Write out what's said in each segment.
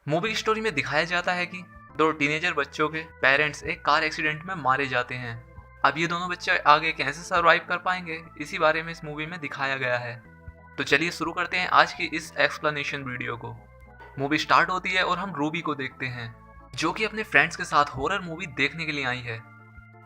Movie की story में दिखाया जाता है कि दो टीनेजर बच्चों के पेरेंट्स एक कार एक्सीडेंट में मारे जाते हैं। अब ये दोनों बच्चे आगे कैसे सरवाइव कर पाएंगे, इसी बारे में इस मूवी में दिखाया गया है। तो चलिए शुरू करते हैं आज की इस एक्सप्लेनेशन वीडियो को। मूवी स्टार्ट होती है और हम रूबी को देखते हैं, जो कि अपने फ्रेंड्स के साथ हॉरर मूवी देखने के लिए आई है।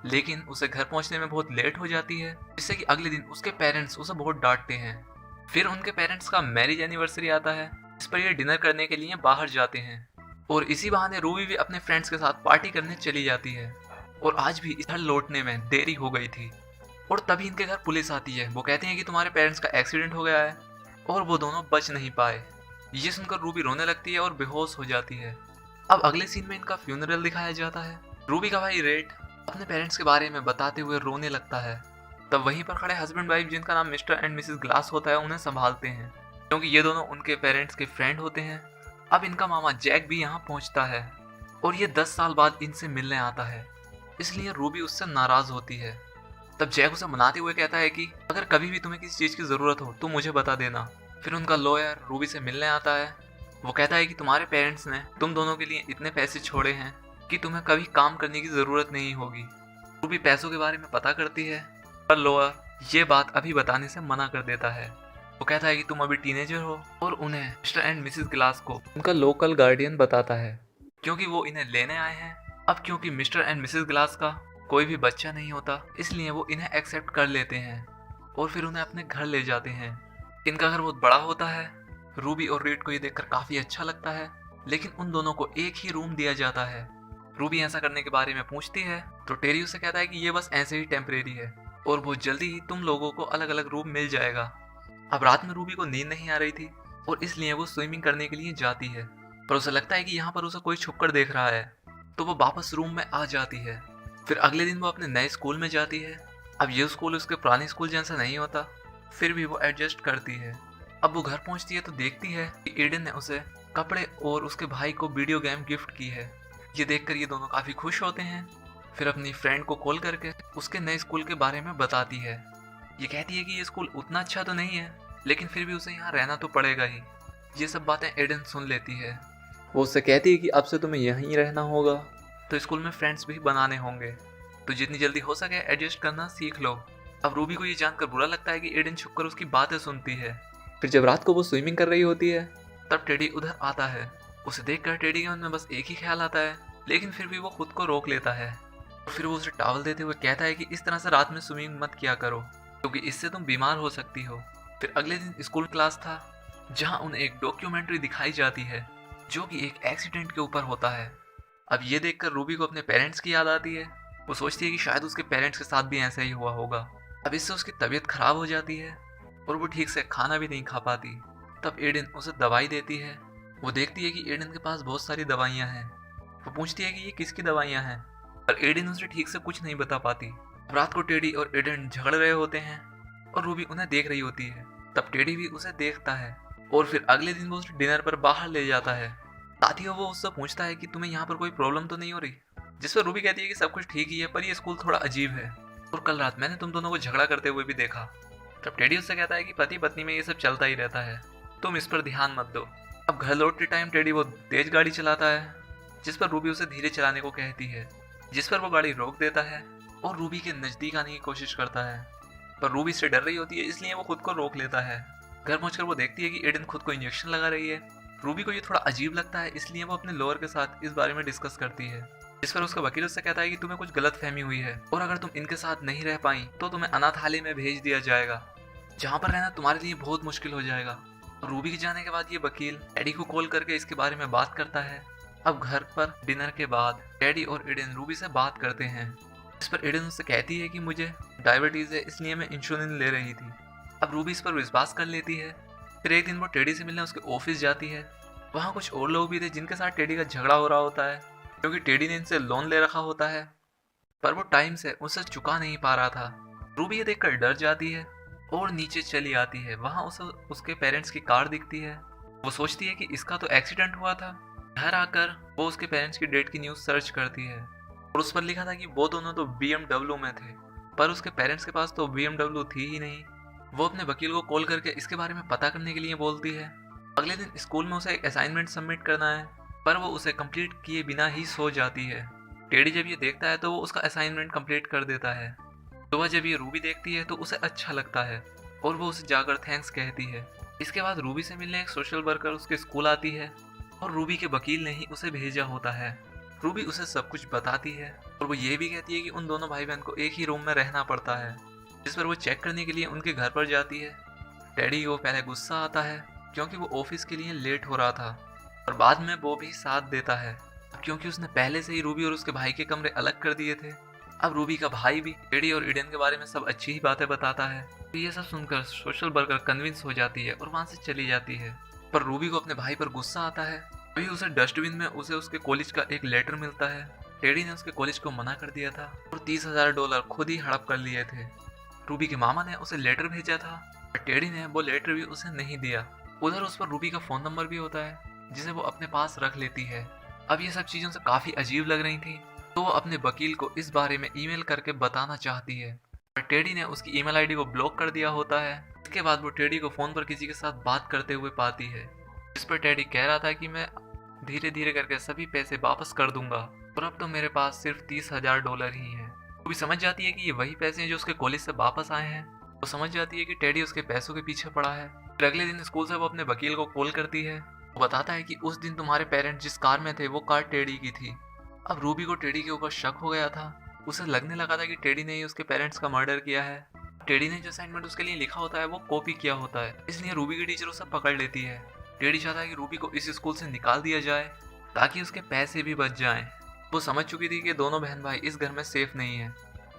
लेकिन उसे घर पहुंचने में बहुत लेट हो जाती है, जिससे कि अगले दिन उसके पेरेंट्स उसे बहुत डांटते हैं। फिर उनके पेरेंट्स का मैरिज एनिवर्सरी आता है, इस पर ये डिनर करने के लिए बाहर जाते हैं और इसी बहाने रूबी भी अपने फ्रेंड्स के साथ पार्टी करने चली जाती है। और आज भी इस घर लौटने में देरी हो गई थी और तभी इनके घर पुलिस आती है। वो कहते हैं कि तुम्हारे पेरेंट्स का एक्सीडेंट हो गया है और वो दोनों बच नहीं पाए। ये सुनकर रूबी रोने लगती है और बेहोश हो जाती है। अब अगले सीन में इनका फ्यूनरल दिखाया जाता है। रूबी का भाई रेड अपने पेरेंट्स के बारे में बताते हुए रोने लगता है। तब वहीं पर खड़े हस्बैंड वाइफ, जिनका नाम मिस्टर एंड मिसेस ग्लास होता है, उन्हें संभालते हैं, क्योंकि ये दोनों उनके पेरेंट्स के फ्रेंड होते हैं। अब इनका मामा जैक भी यहाँ पहुँचता है और ये 10 साल बाद इनसे मिलने आता है, इसलिए रूबी उससे नाराज होती है। तब जैक उसे मनाते हुए कहता है कि अगर कभी भी तुम्हें किसी चीज़ की ज़रूरत हो तो मुझे बता देना। फिर उनका लॉयर रूबी से मिलने आता है। वो कहता है कि तुम्हारे पेरेंट्स ने तुम दोनों के लिए इतने पैसे छोड़े हैं कि तुम्हें कभी काम करने की ज़रूरत नहीं होगी। रूबी पैसों के बारे में पता करती है, पर लॉयर ये बात अभी बताने से मना कर देता है। वो कहता है कि तुम अभी टीनेजर हो और उन्हें मिस्टर एंड मिसेस ग्लास को उनका लोकल गार्डियन बताता है, क्योंकि वो इन्हें लेने आए हैं। अब क्योंकि मिस्टर एंड मिसेस ग्लास का कोई भी बच्चा नहीं होता, इसलिए वो इन्हें एक्सेप्ट कर लेते हैं और फिर उन्हें अपने घर ले जाते हैं। इनका घर बहुत बड़ा होता है। रूबी और रीड को ये देखकर काफ़ी अच्छा लगता है, लेकिन उन दोनों को एक ही रूम दिया जाता है। रूबी ऐसा करने के बारे में पूछती है तो टेरी उसे कहता है कि ये बस ऐसे ही टेम्परेरी है और बहुत जल्दी ही तुम लोगों को अलग अलग रूम मिल जाएगा। अब रात में रूबी को नींद नहीं आ रही थी और इसलिए वो स्विमिंग करने के लिए जाती है, पर उसे लगता है कि यहाँ पर उसे कोई छुपकर देख रहा है, तो वो वापस रूम में आ जाती है। फिर अगले दिन वो अपने नए स्कूल में जाती है। अब ये स्कूल उसके पुराने स्कूल जैसा नहीं होता, फिर भी वो एडजस्ट करती है। अब वो घर पहुंचती है तो देखती है कि एडन ने उसे कपड़े और उसके भाई को वीडियो गेम गिफ्ट की है। ये देखकर ये दोनों काफ़ी खुश होते हैं। फिर अपनी फ्रेंड को कॉल करके उसके नए स्कूल के बारे में बताती है। ये कहती है कि ये स्कूल उतना अच्छा तो नहीं है, लेकिन फिर भी उसे यहाँ रहना तो पड़ेगा ही। ये सब बातें एडन सुन लेती है। वो उससे कहती है कि अब से तुम्हें यहीं रहना होगा, तो स्कूल में फ्रेंड्स भी बनाने होंगे, तो जितनी जल्दी हो सके एडजस्ट करना सीख लो। अब रूबी को ये जानकर बुरा लगता है कि एडन छुपकर उसकी बातें सुनती है। फिर जब रात को वो स्विमिंग कर रही होती है, तब टेडी उधर आता है। उसे देखकर टेडी के मन में बस एक ही ख्याल आता है, लेकिन फिर भी वो खुद को रोक लेता है। फिर वो उसे टॉवल देते हुए कहता है कि इस तरह से रात में स्विमिंग मत किया करो, क्योंकि इससे तुम बीमार हो सकती हो। फिर अगले दिन स्कूल क्लास था, जहाँ उन्हें एक डॉक्यूमेंट्री दिखाई जाती है, जो कि एक एक्सीडेंट के ऊपर होता है। अब ये देखकर रूबी को अपने पेरेंट्स की याद आती है। वो सोचती है कि शायद उसके पेरेंट्स के साथ भी ऐसा ही हुआ होगा। अब इससे उसकी तबीयत खराब हो जाती है और वो ठीक से खाना भी नहीं खा पाती। तब एडन उसे दवाई देती है। वो देखती है कि एडन के पास बहुत सारी दवाइयाँ हैं। वो पूछती है कि ये किसकी दवाइयाँ हैं, पर एडन उसे ठीक से कुछ नहीं बता पाती। अब रात को टेडी और एडन झगड़ रहे होते हैं और रूबी उन्हें देख रही होती है। तब टेडी भी उसे देखता है और फिर अगले दिन वो उसे डिनर पर बाहर ले जाता है। साथ ही वो उससे पूछता है कि तुम्हें यहाँ पर कोई प्रॉब्लम तो नहीं हो रही, जिस पर रूबी कहती है कि सब कुछ ठीक ही है, पर ये स्कूल थोड़ा अजीब है और कल रात मैंने तुम दोनों को झगड़ा करते हुए भी देखा। तब टेडी उससे कहता है कि पति पत्नी में ये सब चलता ही रहता है, तुम इस पर ध्यान मत दो। अब घर लौटते टाइम टेडी वो तेज गाड़ी चलाता है, जिस पर रूबी उसे धीरे चलाने को कहती है, जिस पर वो गाड़ी रोक देता है और रूबी के नज़दीक आने की कोशिश करता है, पर रूबी से डर रही होती है, इसलिए वो खुद को रोक लेता है। घर पहुंचकर वो देखती है कि एडन खुद को इंजेक्शन लगा रही है। रूबी को ये थोड़ा अजीब लगता है, इसलिए वो अपने लॉयर के साथ इस बारे में डिस्कस करती है, जिस पर उसका वकील उससे कहता है कि तुम्हें कुछ गलत फहमी हुई है और अगर तुम इनके साथ नहीं रह पाई तो तुम्हें अनाथालय में भेज दिया जाएगा, जहाँ पर रहना तुम्हारे लिए बहुत मुश्किल हो जाएगा। रूबी के जाने के बाद ये वकील टेडी को कॉल करके इसके बारे में बात करता है। अब घर पर डिनर के बाद टेडी और एडन रूबी से बात करते हैं, इस पर एडन उससे कहती है कि मुझे डायबिटीज़ है, इसलिए मैं इंसुलिन ले रही थी। अब रूबी इस पर विश्वास कर लेती है। फिर एक दिन वो टेडी से मिलने उसके ऑफिस जाती है। वहाँ कुछ और लोग भी थे जिनके साथ टेडी का झगड़ा हो रहा होता है, क्योंकि टेडी ने इनसे लोन ले रखा होता है, पर वो टाइम से उसे चुका नहीं पा रहा था। रूबी ये देखकर डर जाती है और नीचे चली आती है। वहाँ उसे उसके पेरेंट्स की कार दिखती है। वो सोचती है कि इसका तो एक्सीडेंट हुआ था। घर आकर वो उसके पेरेंट्स की डेट की न्यूज़ सर्च करती है और उस पर लिखा था कि वो दोनों तो BMW में थे, पर उसके पेरेंट्स के पास तो BMW थी ही नहीं। वो अपने वकील को कॉल करके इसके बारे में पता करने के लिए बोलती है। अगले दिन स्कूल में उसे एक असाइनमेंट सबमिट करना है, पर वो उसे कंप्लीट किए बिना ही सो जाती है। टेडी जब ये देखता है तो वो उसका असाइनमेंट कंप्लीट कर देता है। सुबह जब ये रूबी देखती है तो उसे अच्छा लगता है और वो उसे जाकर थैंक्स कहती है। इसके बाद रूबी से मिलने एक सोशल वर्कर उसके स्कूल आती है और रूबी के वकील ने ही उसे भेजा होता है। रूबी उसे सब कुछ बताती है और वो ये भी कहती है कि उन दोनों भाई बहन को एक ही रूम में रहना पड़ता है, जिस पर वो चेक करने के लिए उनके घर पर जाती है। टेडी को पहले गुस्सा आता है क्योंकि वो ऑफिस के लिए लेट हो रहा था और बाद में वो भी साथ देता है क्योंकि उसने पहले से ही रूबी और उसके भाई के कमरे अलग कर दिए थे। अब रूबी का भाई भी टेडी और ईडन के बारे में सब अच्छी ही बातें बताता है। तो ये सब सुनकर सोशल वर्कर कन्विंस हो जाती है और वहां से चली जाती है। पर रूबी को अपने भाई पर गुस्सा आता है। तभी उसे डस्टबिन में उसे उसके कॉलेज का एक लेटर मिलता है। टेडी ने उसके कॉलेज को मना कर दिया था और $30,000 खुद ही हड़प कर लिए थे। रूबी के मामा ने उसे लेटर भेजा था पर टेडी ने वो लेटर भी उसे नहीं दिया। उधर उस पर रूबी का फोन नंबर भी होता है जिसे वो अपने पास रख लेती है। अब ये सब चीजों से काफी अजीब लग रही थी तो वो अपने वकील को इस बारे में ईमेल करके बताना चाहती है, पर टेडी ने उसकी ईमेल आईडी को ब्लॉक कर दिया होता है। इसके बाद वो टेडी को फोन पर किसी के साथ बात करते हुए पाती है, जिस पर टेडी कह रहा था कि मैं धीरे धीरे करके सभी पैसे वापस कर दूंगा और अब तो मेरे पास सिर्फ $30,000 ही है। वो भी समझ जाती है कि ये वही पैसे हैं जो उसके कॉलेज से वापस आए हैं। वो समझ जाती है कि टेडी उसके पैसों के पीछे पड़ा है। फिर अगले दिन स्कूल से वो अपने वकील को कॉल करती है। वो बताता है कि उस दिन तुम्हारे पेरेंट्स जिस कार में थे वो कार टेडी की थी। अब रूबी को टेडी के ऊपर शक हो गया था। उसे लगने लगा था कि टेडी ने ही उसके पेरेंट्स का मर्डर किया है। टेडी ने जो असाइनमेंट उसके लिए लिखा होता है वो कॉपी किया होता है, इसलिए रूबी की टीचर उसे पकड़ लेती है। टेडी चाहता है कि रूबी को इस स्कूल से निकाल दिया जाए ताकि उसके पैसे भी बच जाएं। वो समझ चुकी थी कि दोनों बहन भाई इस घर में सेफ नहीं है,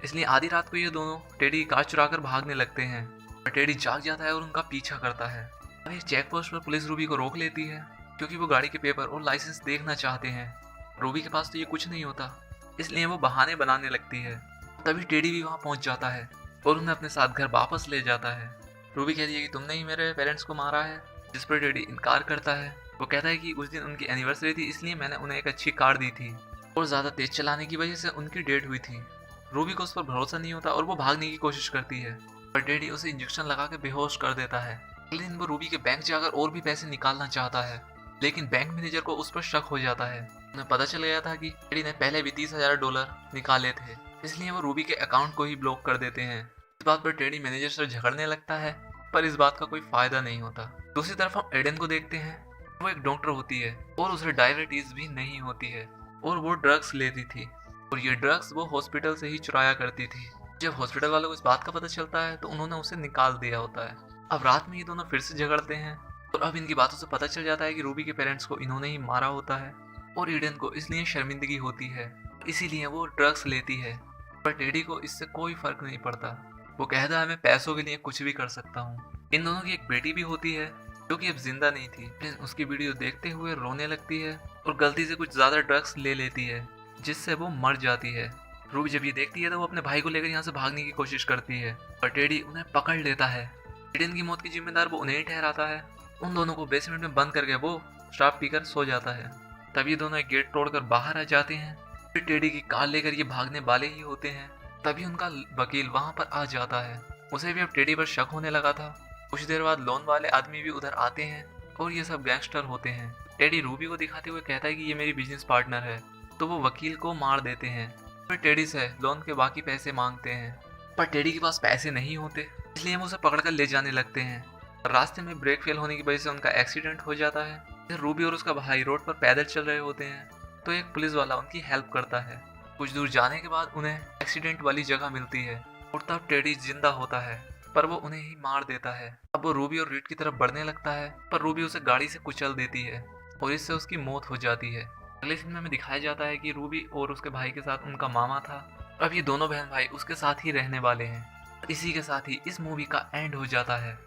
इसलिए आधी रात को ये दोनों टेडी की कार चुरा कर भागने लगते हैं। पर टेडी जाग जाता है और उनका पीछा करता है। अब एक चेक पोस्ट पर पुलिस रूबी को रोक लेती है क्योंकि वो गाड़ी के पेपर और लाइसेंस देखना चाहते हैं। रूबी के पास तो ये कुछ नहीं होता, इसलिए वो बहाने बनाने लगती है। तभी टेडी भी वहाँ पहुँच जाता है और उन्हें अपने साथ घर वापस ले जाता है। रूबी कहती है कि तुमने ही मेरे पेरेंट्स को मारा है, जिस पर टेडी इनकार करता है। वो कहता है कि उस दिन उनकी एनिवर्सरी थी, इसलिए मैंने उन्हें एक अच्छी कार दी थी और ज़्यादा तेज चलाने की वजह से उनकी डेट हुई थी। रूबी को उस पर भरोसा नहीं होता और वो भागने की कोशिश करती है, पर टेडी उसे इंजेक्शन लगा के बेहोश कर देता है। अगले दिन वो रूबी के बैंक जाकर और भी पैसे निकालना चाहता है, लेकिन बैंक मैनेजर को उस पर शक हो जाता है। उन्हें पता चल गया था कि टेडी ने पहले भी $30,000 निकाले थे, इसलिए वो रूबी के अकाउंट को ही ब्लॉक कर देते हैं। इस बात पर टेडी मैनेजर से झगड़ने लगता है, पर इस बात का कोई फायदा नहीं होता। दूसरी तरफ हम एडन को देखते हैं। वो एक डॉक्टर होती है और उसे डायबिटीज भी नहीं होती है और वो ड्रग्स लेती थी और ये ड्रग्स वो हॉस्पिटल से ही चुराया करती थी। जब हॉस्पिटल वालों को इस बात का पता चलता है तो उन्होंने उसे निकाल दिया होता है। अब रात में ये दोनों फिर से झगड़ते हैं और अब इनकी बातों से पता चल जाता है कि रूबी के पेरेंट्स को इन्होंने ही मारा होता है और ईडन को इसलिए शर्मिंदगी होती है, इसीलिए वो ड्रग्स लेती है। पर टेडी को इससे कोई फर्क नहीं पड़ता। वो कहता है मैं पैसों के लिए कुछ भी कर सकता हूँ। इन दोनों की एक बेटी भी होती है जो कि अब जिंदा नहीं थी, लेकिन उसकी वीडियो देखते हुए रोने लगती है और गलती से कुछ ज्यादा ड्रग्स ले लेती है, जिससे वो मर जाती है। रूबी जब ये देखती है तो वो अपने भाई को लेकर यहाँ से भागने की कोशिश करती है, पर टेडी उन्हें पकड़ लेता है। ईडन की मौत की जिम्मेदार वो उन्हें ही ठहराता है। उन दोनों को बेसमेंट में बंद करके वो शराब पीकर सो जाता है। तब ये दोनों एक गेट तोड़कर बाहर आ जाते हैं। फिर टेडी की कार लेकर ये भागने वाले ही होते हैं, तभी उनका वकील वहां पर आ जाता है। उसे भी अब टेडी पर शक होने लगा था। कुछ देर बाद लोन वाले आदमी भी उधर आते हैं और ये सब गैंगस्टर होते हैं। टेडी रूबी को दिखाते हुए कहता है कि ये मेरी बिजनेस पार्टनर है, तो वो वकील को मार देते हैं। फिर टेडी से लोन के बाकी पैसे मांगते हैं, पर टेडी के पास पैसे नहीं होते, इसलिए वो उसे पकड़कर ले जाने लगते हैं। रास्ते में ब्रेक फेल होने की वजह से उनका एक्सीडेंट हो जाता है। फिर रूबी और उसका भाई रोड पर पैदल चल रहे होते हैं तो एक पुलिस वाला उनकी हेल्प करता है। कुछ दूर जाने के बाद उन्हें एक्सीडेंट वाली जगह मिलती है और तब टेडी जिंदा होता है, पर वो उन्हें ही मार देता है। अब वो रूबी और रीड की तरफ बढ़ने लगता है, पर रूबी उसे गाड़ी से कुचल देती है और इससे उसकी मौत हो जाती है। अगले फिल्म में दिखाया जाता है कि रूबी और उसके भाई के साथ उनका मामा था। अब ये दोनों बहन भाई उसके साथ ही रहने वाले हैं। इसी के साथ ही इस मूवी का एंड हो जाता है।